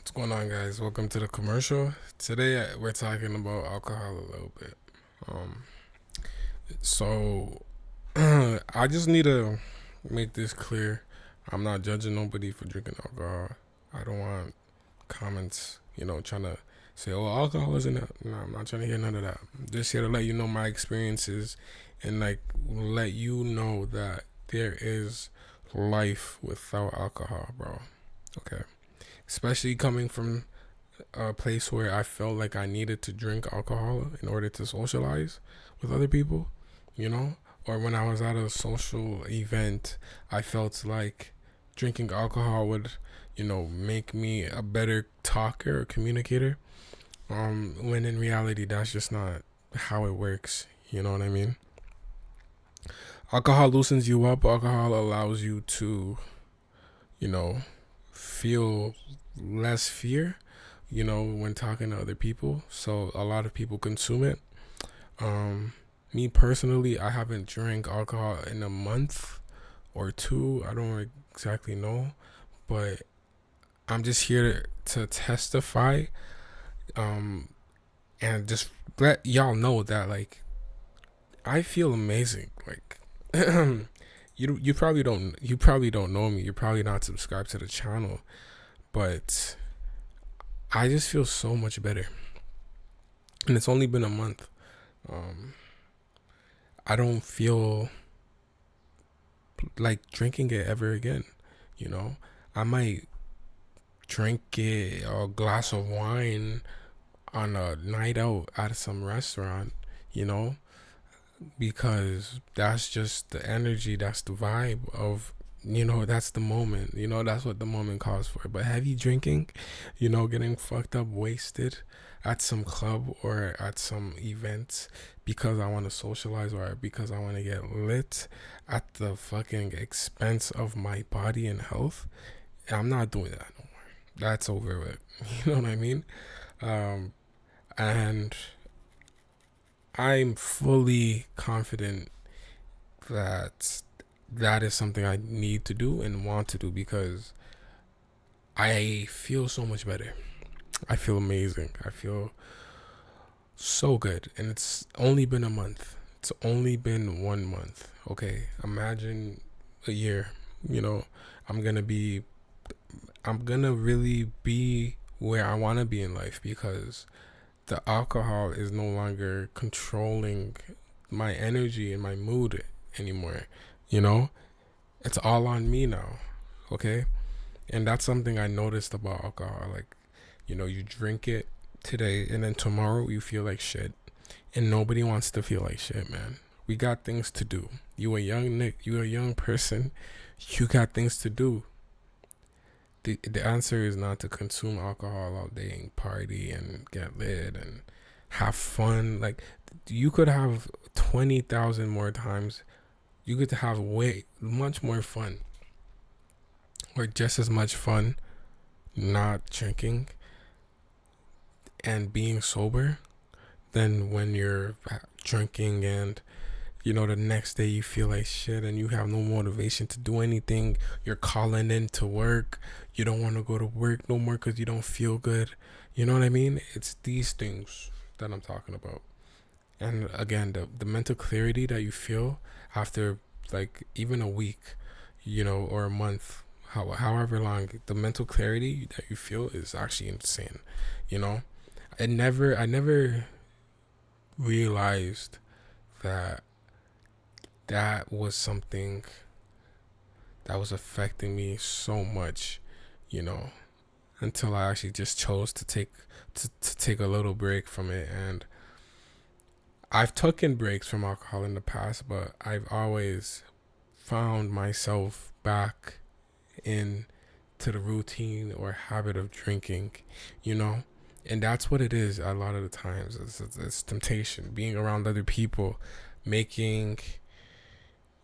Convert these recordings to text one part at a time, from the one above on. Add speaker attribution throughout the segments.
Speaker 1: What's going on, guys? Welcome to the commercial. Today we're talking about alcohol a little bit. Um, so I just need to make this clear. I'm not judging nobody for drinking alcohol. I don't want comments, trying to say, "Oh, alcohol isn't it?" No, I'm not trying to hear none of that. I'm just here to let you know my experiences and let you know that there is life without alcohol, bro. Okay, especially coming from a place where I felt like I needed to drink alcohol in order to socialize with other people, you know? Or when I was at a social event, I felt like drinking alcohol would, make me a better talker or communicator. When in reality, that's just not how it works. You know what I mean? Alcohol loosens you up. Alcohol allows you to, you know, feel less fear, when talking to other people. So a lot of people consume it. Um, Me personally, I haven't drank alcohol in a month or two. I don't exactly know, but I'm just here to testify, um, and just let y'all know that I feel amazing. You probably don't know me. You're probably not subscribed to the channel, but I just feel so much better, and it's only been a month. Um, I don't feel like drinking it ever again. You know, I might drink it a glass of wine on a night out at some restaurant, you know, because that's just the energy, that's the vibe of, that's the moment, that's what the moment calls for. But heavy drinking, getting fucked up, wasted at some club or at some event because I want to socialize or because I want to get lit at the fucking expense of my body and health, I'm not doing that no more. That's over with. You know what I mean? Um, and I'm fully confident that that is something I need to do and want to do because I feel so much better. I feel amazing. I feel so good. And it's only been a month. It's only been 1 month. Okay. Imagine a year. You know, I'm going to be, I'm going to really be where I want to be in life because the alcohol is no longer controlling my energy and my mood anymore. You know, it's all on me now. Okay. And that's something I noticed about alcohol. You drink it today and then tomorrow you feel like shit. And nobody wants to feel like shit, man. We got things to do. You a young Nick, you a young person, you got things to do. The answer is not to consume alcohol all day and party and get lit and have fun. Like you could have 20,000 more times. You could have way much more fun or just as much fun not drinking and being sober than when you're drinking and the next day you feel like shit and you have no motivation to do anything. You're calling in to work. You don't want to go to work no more because you don't feel good. You know what I mean? It's these things that I'm talking about. And again, the mental clarity that you feel after like even a week, or a month, however long, the mental clarity that you feel is actually insane. You know, I never realized that that was something that was affecting me so much, you know, until I actually just chose to take a little break from it. And I've taken breaks from alcohol in the past, but I've always found myself back in to the routine or habit of drinking, you know? And that's what it is a lot of the times. It's temptation, being around other people, making,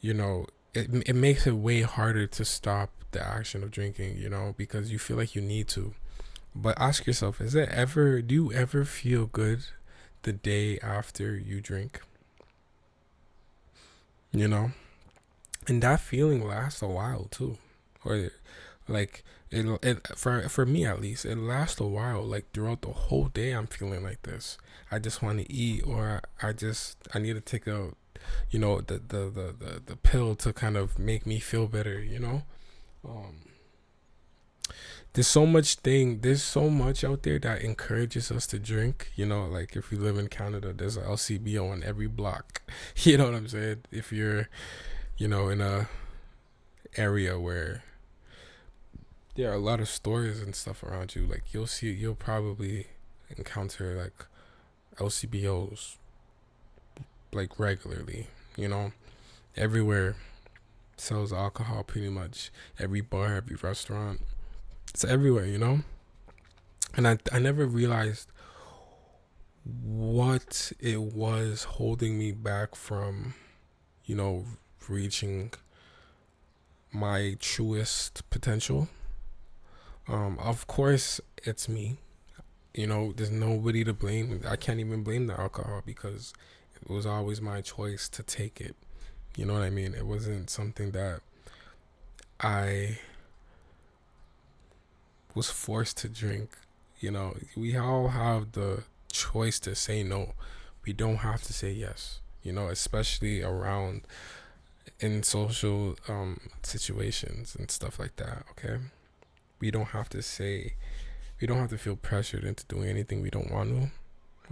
Speaker 1: it makes it way harder to stop the action of drinking, because you feel like you need to. But ask yourself, do you ever feel good the day after you drink? You know? And that feeling lasts a while too. Or Like it for me at least, it lasts a while. Like throughout the whole day, I'm feeling like this. I just want to eat, or I need to take a, the pill to kind of make me feel better. Um, there's so much out there that encourages us to drink. Like if you live in Canada, there's a LCBO on every block. You know what I'm saying? If you're, in a area where there are a lot of stores and stuff around you, like you'll probably encounter like LCBOs like regularly. Everywhere sells alcohol pretty much. Every bar, every restaurant, it's everywhere. And I never realized what it was holding me back from, reaching my truest potential. Of course, it's me. There's nobody to blame. I can't even blame the alcohol because it was always my choice to take it. You know what I mean? It wasn't something that I was forced to drink. We all have the choice to say no. We don't have to say yes. Especially around in social situations and stuff like that. Okay, we don't have to say. We don't have to feel pressured into doing anything we don't want to.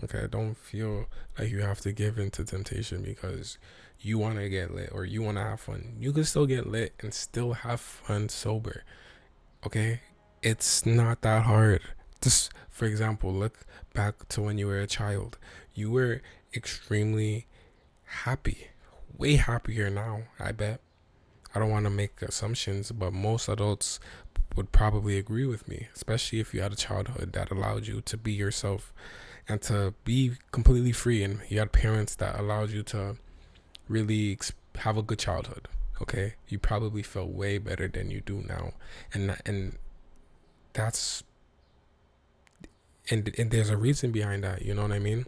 Speaker 1: Okay, don't feel like you have to give in to temptation because you want to get lit or you want to have fun. You can still get lit and still have fun sober. Okay, it's not that hard. Just for example, look back to when you were a child. You were extremely happy, way happier now, I bet. I don't want to make assumptions, but most adults would probably agree with me, especially if you had a childhood that allowed you to be yourself and to be completely free, and you had parents that allowed you to really have a good childhood. Okay, you probably felt way better than you do now, and that's and there's a reason behind that. You know what I mean?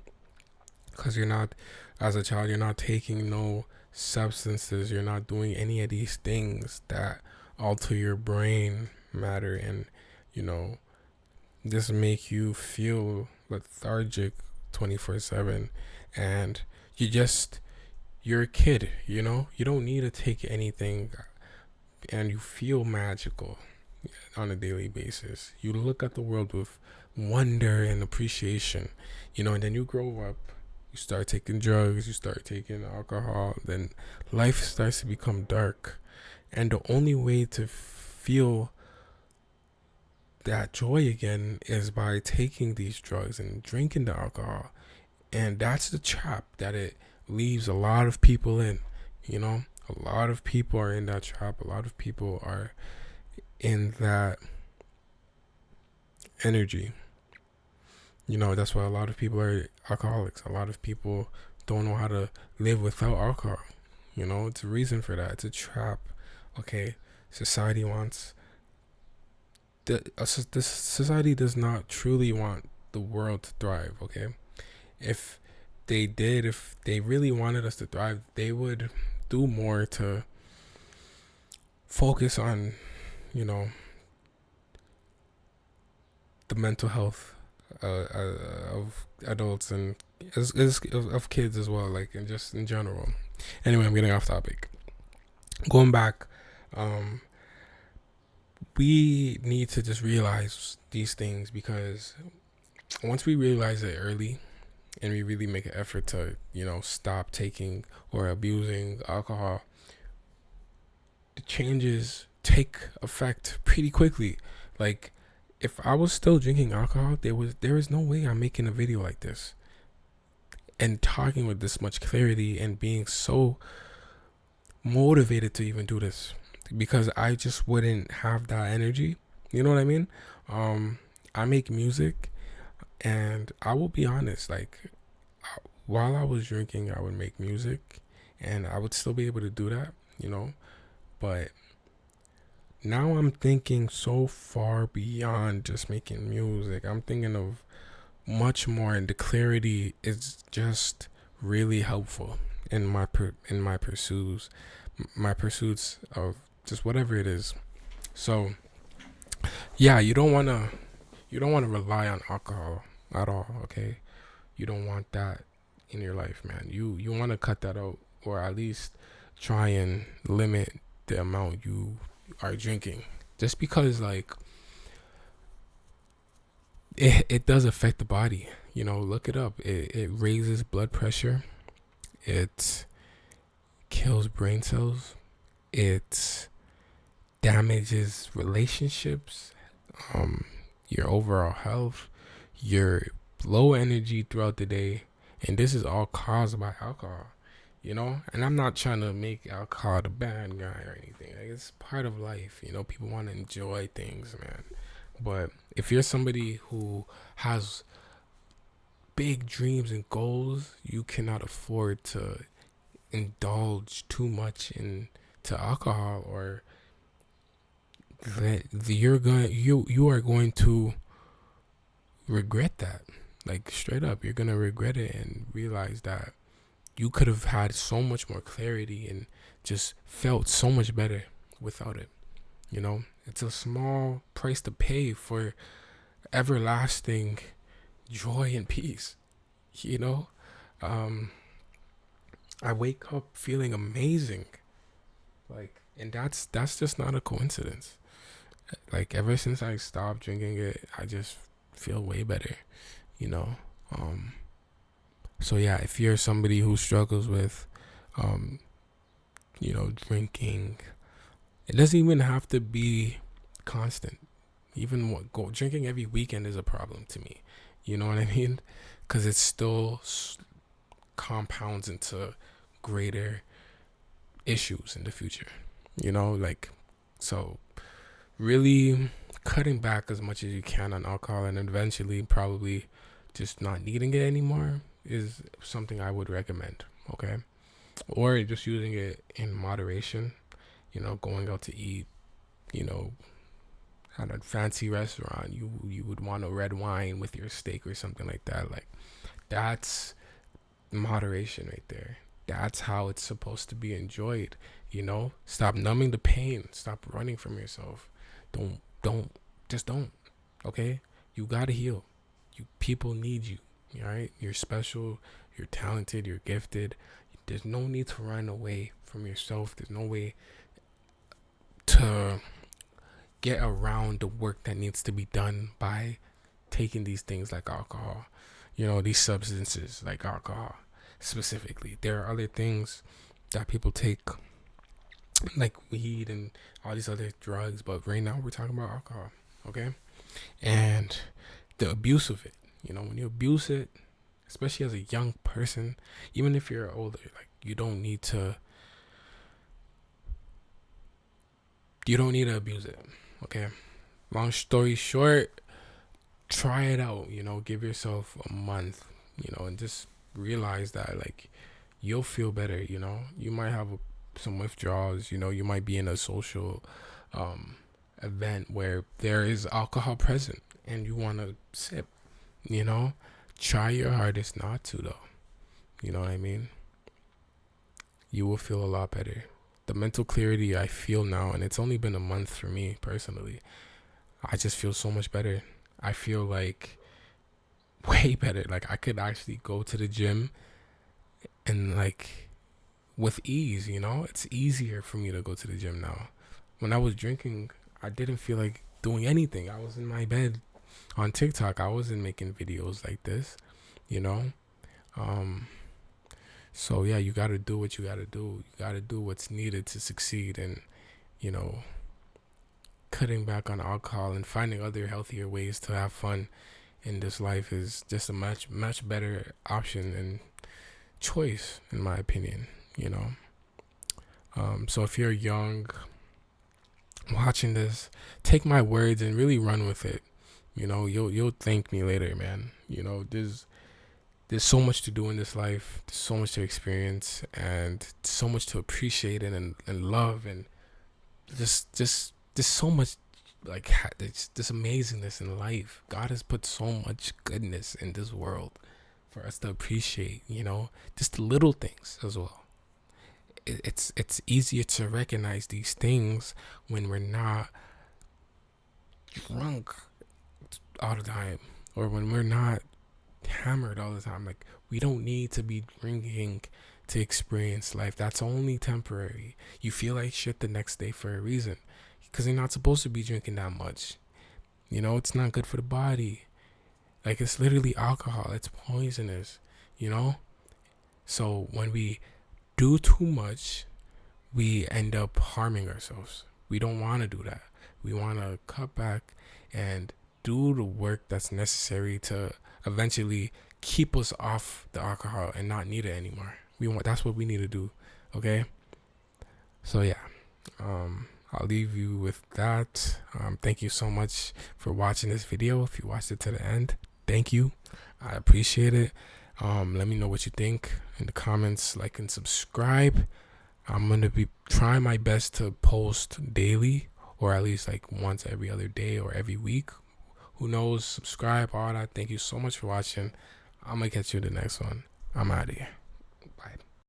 Speaker 1: Because you're not, as a child, you're not taking no substances. You're not doing any of these things that alter your brain matter and you know just make you feel lethargic 24/7, and you're a kid. You don't need to take anything, and you feel magical on a daily basis. You look at the world with wonder and appreciation, and then you grow up, you start taking drugs, you start taking alcohol, then life starts to become dark. And the only way to feel that joy again is by taking these drugs and drinking the alcohol. And that's the trap that it leaves a lot of people in. A lot of people are in that trap. A lot of people are in that energy. That's why a lot of people are alcoholics. A lot of people don't know how to live without alcohol. It's a reason for that. It's a trap. Okay, society wants this society does not truly want the world to thrive. Okay, if if they really wanted us to thrive, they would do more to focus on, the mental health of adults and of kids as well, like and just in general. Anyway, I'm getting off topic. Going back, we need to just realize these things, because once we realize it early and we really make an effort to, stop taking or abusing alcohol, the changes take effect pretty quickly. Like, if I was still drinking alcohol, there is no way I'm making a video like this and talking with this much clarity and being so motivated to even do this, because I just wouldn't have that energy. You know what I mean? I make music, and I will be honest, like, while I was drinking, I would make music and I would still be able to do that, but now I'm thinking so far beyond just making music. I'm thinking of much more, and the clarity is just really helpful in my pursuits of just whatever it is. So Yeah, you don't want to rely on alcohol at all, okay? You don't want that in your life, man. You want to cut that out, or at least try and limit the amount you are drinking. Just because like it does affect the body. Look it up. It raises blood pressure. It kills brain cells. It damages relationships, um, your overall health, your low energy throughout the day, and this is all caused by alcohol. And I'm not trying to make alcohol the bad guy or anything. Like, it's part of life. People want to enjoy things, man. But if you're somebody who has big dreams and goals, you cannot afford to indulge too much into alcohol, or that you are going to regret that. Like, straight up, you're gonna regret it and realize that you could have had so much more clarity and just felt so much better without it. It's a small price to pay for everlasting joy and peace. you know um I wake up feeling amazing, like, and that's just not a coincidence. Like, ever since I stopped drinking it, I just feel way better you know um so yeah, if you're somebody who struggles with um drinking, it doesn't even have to be constant. Even what go drinking every weekend is a problem to me. You know what I mean? Because it still compounds into greater issues in the future. Like, so really cutting back as much as you can on alcohol, and eventually probably just not needing it anymore, is something I would recommend. Okay, or just using it in moderation. Going out to eat. You know, at a fancy restaurant, you would want a red wine with your steak or something like that. Like, that's moderation right there. That's how it's supposed to be enjoyed. Stop numbing the pain. Stop running from yourself. Don't just don't. Okay, you gotta heal. People need you. All right, you're special. You're talented. You're gifted. There's no need to run away from yourself. There's no way to get around the work that needs to be done by taking these things like alcohol. These substances like alcohol specifically. There are other things that people take, like weed and all these other drugs, but right now we're talking about alcohol. Okay, and the abuse of it. When you abuse it, especially as a young person, even if you're older, like, you don't need to abuse it. Okay, long story short, try it out. Give yourself a month, and just realize that, like, you'll feel better. You might have some withdrawals. You might be in a social um event where there is alcohol present and you want to sip. you know Try your hardest not to, though. You know what I mean? You will feel a lot better. The mental clarity I feel now, and it's only been a month for me personally, I just feel so much better. I feel like way better. Like, I could actually go to the gym and, like, with ease. It's easier for me to go to the gym now. When I was drinking, I didn't feel like doing anything. I was in my bed on TikTok. I wasn't making videos like this, you know? Um, so yeah, you gotta do what you gotta do. You gotta do what's needed to succeed, and, you know, cutting back on alcohol and finding other healthier ways to have fun in this life is just a much, much better option and choice, in my opinion, you know? So if you're young watching this, take my words and really run with it. You'll thank me later, man. There's so much to do in this life. There's so much to experience, and so much to appreciate and love, and just there's so much, like, it's this amazingness in life. God has put so much goodness in this world for us to appreciate. Just the little things as well. It's easier to recognize these things when we're not drunk all the time, or when we're not hammered all the time. Like, we don't need to be drinking to experience life. That's only temporary. You feel like shit the next day for a reason, because you're not supposed to be drinking that much. You know, it's not good for the body. Like, it's literally alcohol. It's poisonous, you know? So when we do too much, we end up harming ourselves. We don't want to do that. We want to cut back and do the work that's necessary to eventually keep us off the alcohol and not need it anymore. That's what we need to do. Okay? So yeah. I'll leave you with that. Thank you so much for watching this video. If you watched it to the end, thank you. I appreciate it. Let me know what you think in the comments. Like and subscribe. I'm gonna be trying my best to post daily, or at least like once every other day or every week. Who knows? Subscribe, all that. Thank you so much for watching. I'm gonna catch you in the next one. I'm out of here.